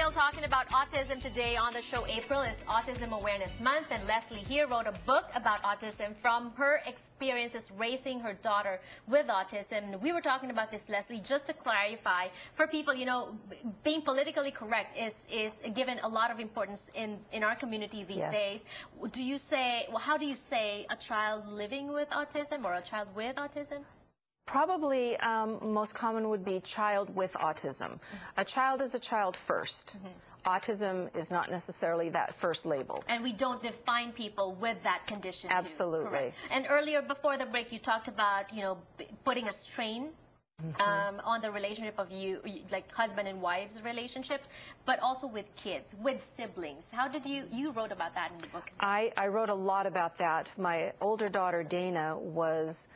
still talking about autism today on the show. April is Autism Awareness Month, and Leslie here wrote a book about autism from her experiences raising her daughter with autism. We were talking about this, Leslie, just to clarify for people, you know, being politically correct is given a lot of importance in our community these days. Do you say, well, how do you say a child living with autism or a child with autism? Probably most common would be child with autism. A child is a child first. Autism is not necessarily that first label. And we don't define people with that condition. Absolutely. Correct. And earlier, before the break, you talked about, you know, putting a strain on the relationship of you, like husband and wife's relationships, but also with kids, with siblings. How did you wrote about that in the book? I wrote a lot about that. My older daughter, Dana, was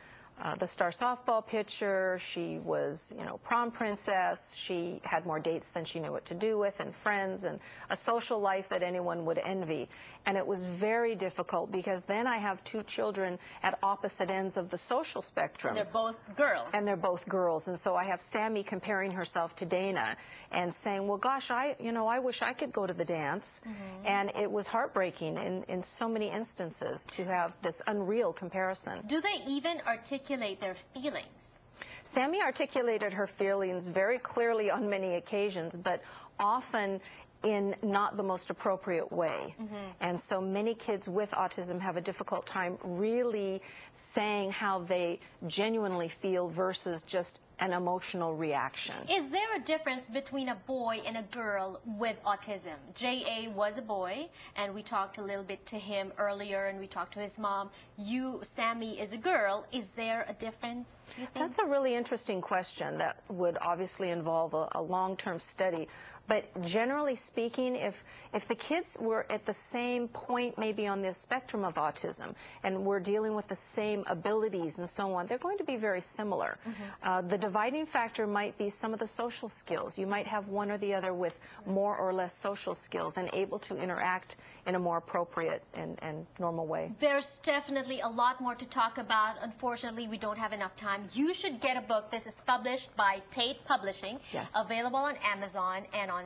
the star softball pitcher. She was, you know, prom princess. She had more dates than she knew what to do with, and friends, and a social life that anyone would envy. And it was very difficult because then I have two children at opposite ends of the social spectrum. They're both girls. And they're both girls. And so I have Sammy comparing herself to Dana and saying, well, gosh, I wish I could go to the dance. And it was heartbreaking in so many instances to have this unreal comparison. Do they even articulate their feelings? Sammy articulated her feelings very clearly on many occasions, but often in not the most appropriate way. And so many kids with autism have a difficult time really saying how they genuinely feel versus just an emotional reaction. Is there a difference between a boy and a girl with autism? J.A. was a boy, and we talked a little bit to him earlier, and we talked to his mom. You, Sammy, is a girl. Is there a difference, you think? That's a really interesting question that would obviously involve a long-term study. But generally speaking, if the kids were at the same point maybe on the spectrum of autism and we're dealing with the same abilities and so on, they're going to be very similar. The dividing factor might be some of the social skills. You might have one or the other with more or less social skills and able to interact in a more appropriate and normal way. There's definitely a lot more to talk about. Unfortunately, we don't have enough time. You should get a book. This is published by Tate Publishing, available on Amazon and on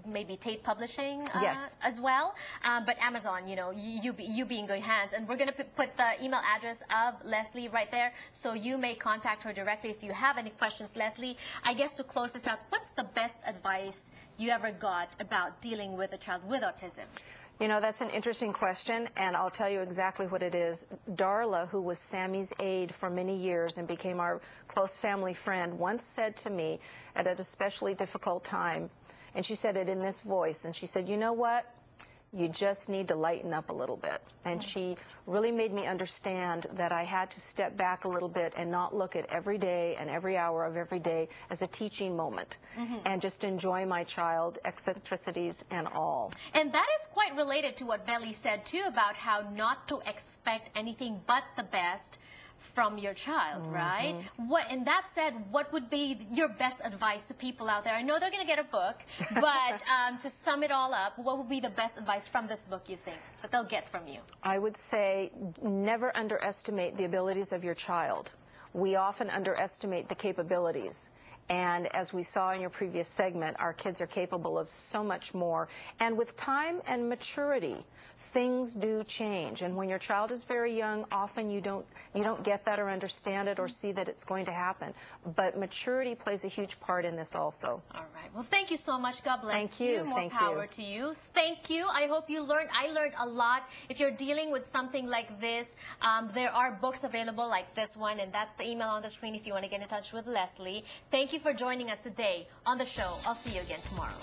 maybe Tate Publishing as well. But Amazon, you know, you be in good hands. And we're going to put the email address of Leslie right there, so you may contact her directly if you have any questions. Leslie, I guess to close this out, what's the best advice you ever got about dealing with a child with autism? You know, that's an interesting question, and I'll tell you exactly what it is. Darla, who was Sammy's aide for many years and became our close family friend, once said to me at an especially difficult time, and she said it in this voice, and she said, you know what? You just need to lighten up a little bit. And she really made me understand that I had to step back a little bit and not look at every day and every hour of every day as a teaching moment and just enjoy my child, eccentricities and all. And that is quite related to what Belly said too about how not to expect anything but the best from your child, right? And that said, what would be your best advice to people out there? I know they're going to get a book, but to sum it all up, what would be the best advice from this book, you think, that they'll get from you? I would say never underestimate the abilities of your child. We often underestimate the capabilities. And as we saw in your previous segment, our kids are capable of so much more. And with time and maturity, things do change. And when your child is very young, often you don't get that or understand it or see that it's going to happen. But maturity plays a huge part in this also. All right. Well, thank you so much. God bless Thank you. More power to you. Thank you. I hope you learned. I learned a lot. If you're dealing with something like this, there are books available like this one, and that's the email on the screen if you want to get in touch with Leslie. Thank you for joining us today on the show. I'll see you again tomorrow.